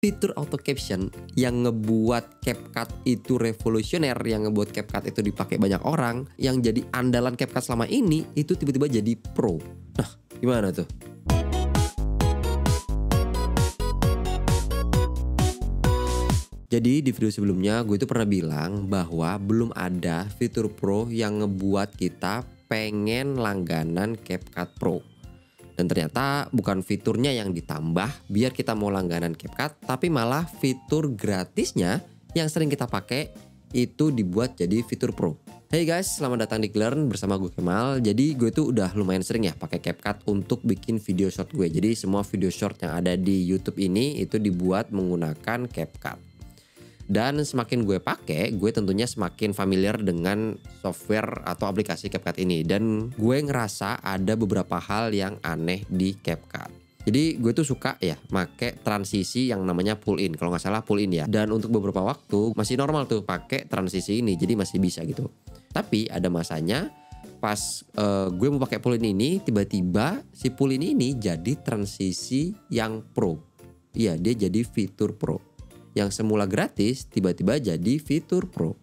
Fitur auto caption yang ngebuat CapCut itu revolusioner, yang ngebuat CapCut itu dipakai banyak orang, yang jadi andalan CapCut selama ini, itu tiba-tiba jadi pro. Nah, gimana tuh? Jadi di video sebelumnya gue itu pernah bilang bahwa belum ada fitur pro yang ngebuat kita pengen langganan CapCut Pro. Dan ternyata bukan fiturnya yang ditambah biar kita mau langganan CapCut, tapi malah fitur gratisnya yang sering kita pakai itu dibuat jadi fitur pro. Hey guys, selamat datang di Glearn bersama gue Kemal. Jadi gue tuh udah lumayan sering ya pakai CapCut untuk bikin video short gue. Jadi semua video short yang ada di YouTube ini itu dibuat menggunakan CapCut. Dan semakin gue pakai, gue tentunya semakin familiar dengan software atau aplikasi CapCut ini. Dan gue ngerasa ada beberapa hal yang aneh di CapCut. Jadi gue tuh suka ya pakai transisi yang namanya pull in. Kalau nggak salah pull in ya. Dan untuk beberapa waktu masih normal tuh pakai transisi ini. Jadi masih bisa gitu. Tapi ada masanya pas gue mau pakai pull in ini, tiba-tiba si pull in ini jadi transisi yang pro. Iya, dia jadi fitur pro. Yang semula gratis tiba-tiba jadi fitur pro.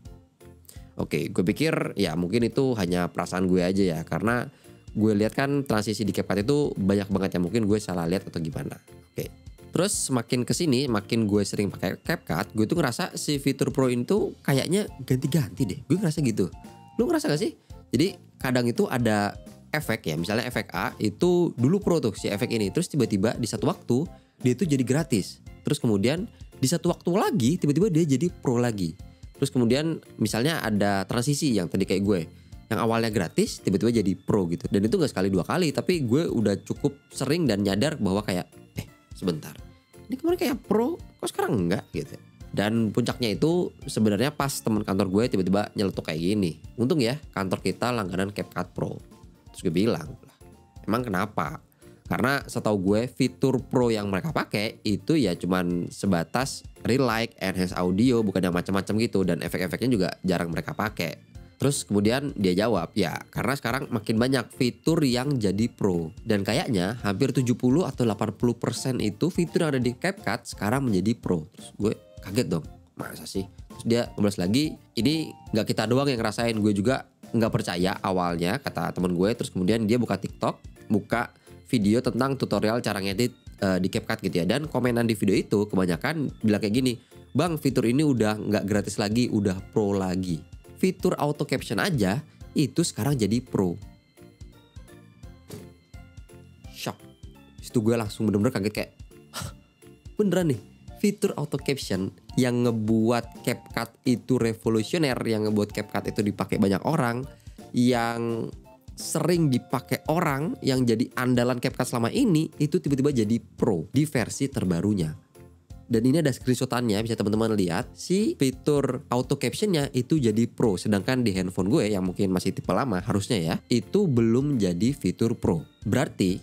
Oke, gue pikir ya mungkin itu hanya perasaan gue aja ya, karena gue lihat kan transisi di CapCut itu banyak banget ya, mungkin gue salah lihat atau gimana. Oke. Terus semakin kesini, makin gue sering pakai CapCut, gue tuh ngerasa si fitur pro itu kayaknya ganti-ganti deh. Gue ngerasa gitu. Lu ngerasa gak sih? Jadi kadang itu ada efek ya, misalnya efek A itu dulu pro tuh si efek ini, terus tiba-tiba di satu waktu dia itu jadi gratis. Terus kemudian di satu waktu lagi tiba-tiba dia jadi pro lagi. Terus kemudian misalnya ada transisi yang tadi kayak gue, yang awalnya gratis tiba-tiba jadi pro gitu. Dan itu gak sekali dua kali, tapi gue udah cukup sering dan nyadar bahwa kayak sebentar, ini kemarin kayak pro, kok sekarang enggak gitu. Dan puncaknya itu sebenarnya pas teman kantor gue tiba-tiba nyeletuk kayak gini. Untung ya kantor kita langganan CapCut Pro. Terus gue bilang, emang kenapa? Karena setahu gue fitur pro yang mereka pakai itu ya cuman sebatas Relight, enhance audio, bukan yang macam-macam gitu, dan efek-efeknya juga jarang mereka pakai. Terus kemudian dia jawab, ya karena sekarang makin banyak fitur yang jadi pro. Dan kayaknya hampir 70 atau 80% itu fitur yang ada di CapCut sekarang menjadi pro. Terus gue kaget dong, masa sih? Terus dia ngebahas lagi, ini gak kita doang yang ngerasain, gue juga gak percaya awalnya, kata temen gue. Terus kemudian dia buka TikTok, buka video tentang tutorial cara ngedit di CapCut gitu ya. Dan komenan di video itu kebanyakan bilang kayak gini, bang fitur ini udah nggak gratis lagi, udah pro lagi. Fitur auto caption aja itu sekarang jadi pro. Shock. Situ gue langsung bener-bener kaget kayak, beneran nih, fitur auto caption yang ngebuat CapCut itu revolusioner, yang ngebuat CapCut itu dipakai banyak orang, yang sering dipakai orang, yang jadi andalan CapCut selama ini, itu tiba-tiba jadi pro di versi terbarunya. Dan ini ada screenshotannya, bisa teman-teman lihat. Si fitur auto captionnya itu jadi pro, sedangkan di handphone gue yang mungkin masih tipe lama harusnya ya, itu belum jadi fitur pro. Berarti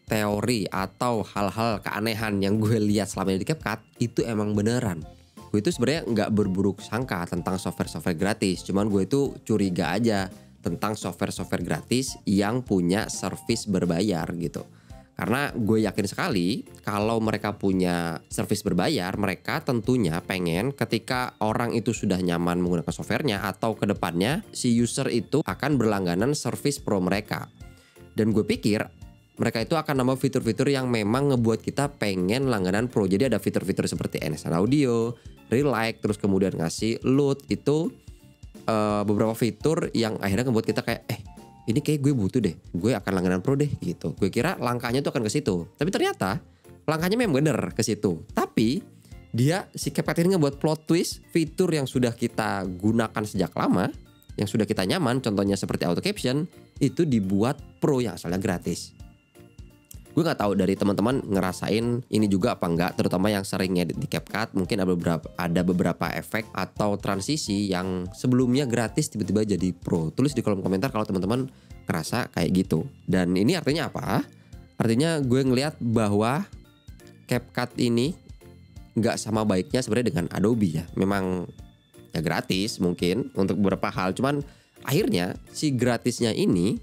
teori atau hal-hal keanehan yang gue lihat selama ini di CapCut itu emang beneran. Gue itu sebenarnya nggak berburuk sangka tentang software-software gratis, cuman gue itu curiga aja tentang software-software gratis yang punya service berbayar gitu. Karena gue yakin sekali kalau mereka punya service berbayar, mereka tentunya pengen ketika orang itu sudah nyaman menggunakan softwarenya atau kedepannya si user itu akan berlangganan service pro mereka. Dan gue pikir mereka itu akan nambah fitur-fitur yang memang ngebuat kita pengen langganan pro. Jadi ada fitur-fitur seperti enhance audio, Relight, terus kemudian ngasih loot, itu beberapa fitur yang akhirnya ngebuat kita kayak ini kayak gue butuh deh, gue akan langganan pro deh gitu. Gue kira langkahnya tuh akan ke situ, tapi ternyata langkahnya memang bener ke situ. Tapi dia si CapCut ini ngebuat plot twist, fitur yang sudah kita gunakan sejak lama, yang sudah kita nyaman, contohnya seperti auto caption, itu dibuat pro yang asalnya gratis. Gue gak tahu dari teman-teman ngerasain ini juga apa enggak, terutama yang sering ngedit di CapCut. Mungkin ada beberapa efek atau transisi yang sebelumnya gratis tiba-tiba jadi pro. Tulis di kolom komentar kalau teman-teman ngerasa kayak gitu. Dan ini artinya apa? Artinya gue ngelihat bahwa CapCut ini gak sama baiknya sebenarnya dengan Adobe ya. Memang ya gratis mungkin untuk beberapa hal, cuman akhirnya si gratisnya ini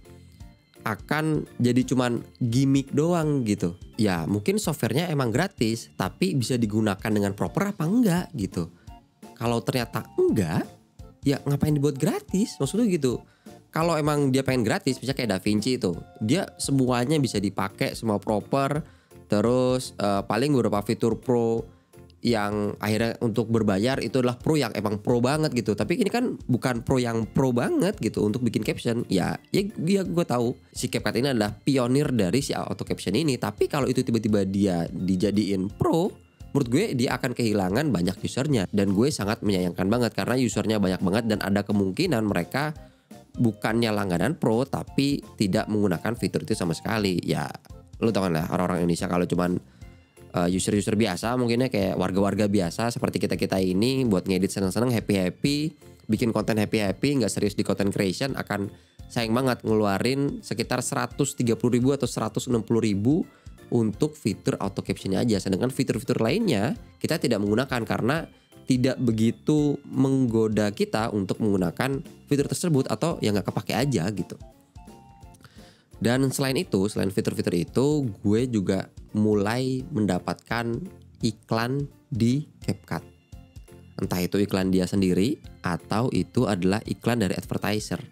akan jadi cuman gimmick doang gitu. Ya mungkin softwarenya emang gratis, tapi bisa digunakan dengan proper apa enggak gitu. Kalau ternyata enggak, ya ngapain dibuat gratis? Maksudnya gitu. Kalau emang dia pengen gratis, misalnya kayak DaVinci itu, dia semuanya bisa dipakai, semua proper. Terus paling beberapa fitur pro yang akhirnya untuk berbayar itu adalah pro yang emang pro banget gitu. Tapi ini kan bukan pro yang pro banget gitu untuk bikin caption. Ya gue tahu si CapCut ini adalah pionir dari si auto caption ini. Tapi kalau itu tiba-tiba dia dijadiin pro, menurut gue dia akan kehilangan banyak usernya. Dan gue sangat menyayangkan banget karena usernya banyak banget dan ada kemungkinan mereka bukannya langganan pro tapi tidak menggunakan fitur itu sama sekali. Ya lu tau kan lah orang-orang Indonesia kalau cuman user-user biasa mungkinnya kayak warga-warga biasa seperti kita-kita ini buat ngedit seneng-seneng happy-happy, bikin konten happy-happy, gak serius di content creation, akan sayang banget ngeluarin sekitar 130.000 atau 160.000 untuk fitur auto captionnya aja. Sedangkan fitur-fitur lainnya kita tidak menggunakan karena tidak begitu menggoda kita untuk menggunakan fitur tersebut atau ya nggak kepake aja gitu. Dan selain itu, selain fitur-fitur itu, gue juga mulai mendapatkan iklan di CapCut. Entah itu iklan dia sendiri atau itu adalah iklan dari advertiser.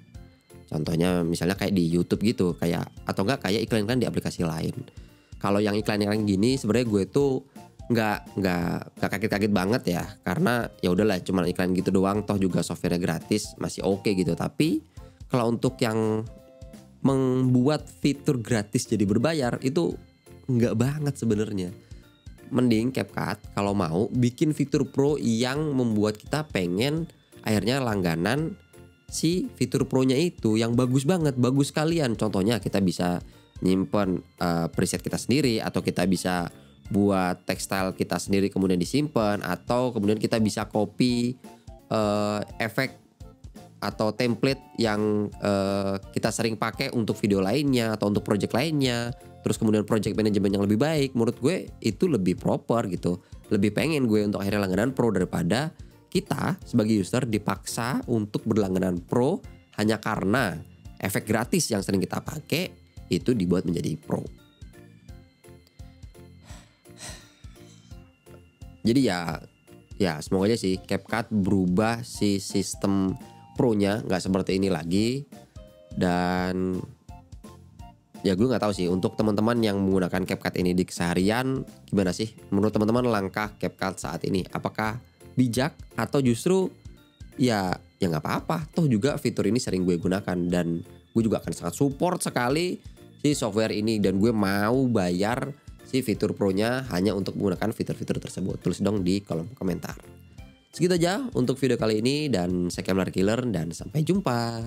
Contohnya misalnya kayak di YouTube gitu, kayak atau enggak kayak iklan-iklan di aplikasi lain. Kalau yang iklan-iklan gini sebenarnya gue tuh nggak kaget-kaget banget ya, karena ya udahlah cuma iklan gitu doang, toh juga softwarenya gratis, masih oke gitu. Tapi kalau untuk yang membuat fitur gratis jadi berbayar itu nggak banget sebenarnya. Mending CapCut kalau mau bikin fitur pro yang membuat kita pengen akhirnya langganan si fitur pro-nya itu yang bagus banget, bagus sekalian. Contohnya kita bisa nyimpen preset kita sendiri, atau kita bisa buat tekstil kita sendiri kemudian disimpan, atau kemudian kita bisa copy efek atau template yang kita sering pakai untuk video lainnya atau untuk project lainnya. Terus kemudian project management yang lebih baik, menurut gue itu lebih proper gitu. Lebih pengen gue untuk akhirnya langganan pro daripada kita sebagai user dipaksa untuk berlangganan pro hanya karena efek gratis yang sering kita pakai itu dibuat menjadi pro. Jadi ya semoga aja sih CapCut berubah si sistem pro-nya nggak seperti ini lagi. Dan ya gue nggak tahu sih untuk teman-teman yang menggunakan CapCut ini di keseharian gimana sih menurut teman-teman langkah CapCut saat ini, apakah bijak atau justru ya nggak apa-apa, toh juga fitur ini sering gue gunakan dan gue juga akan sangat support sekali si software ini dan gue mau bayar si fitur pro-nya hanya untuk menggunakan fitur-fitur tersebut. Tulis dong di kolom komentar. Segitu aja untuk video kali ini dan saya Kemlar Killer dan sampai jumpa.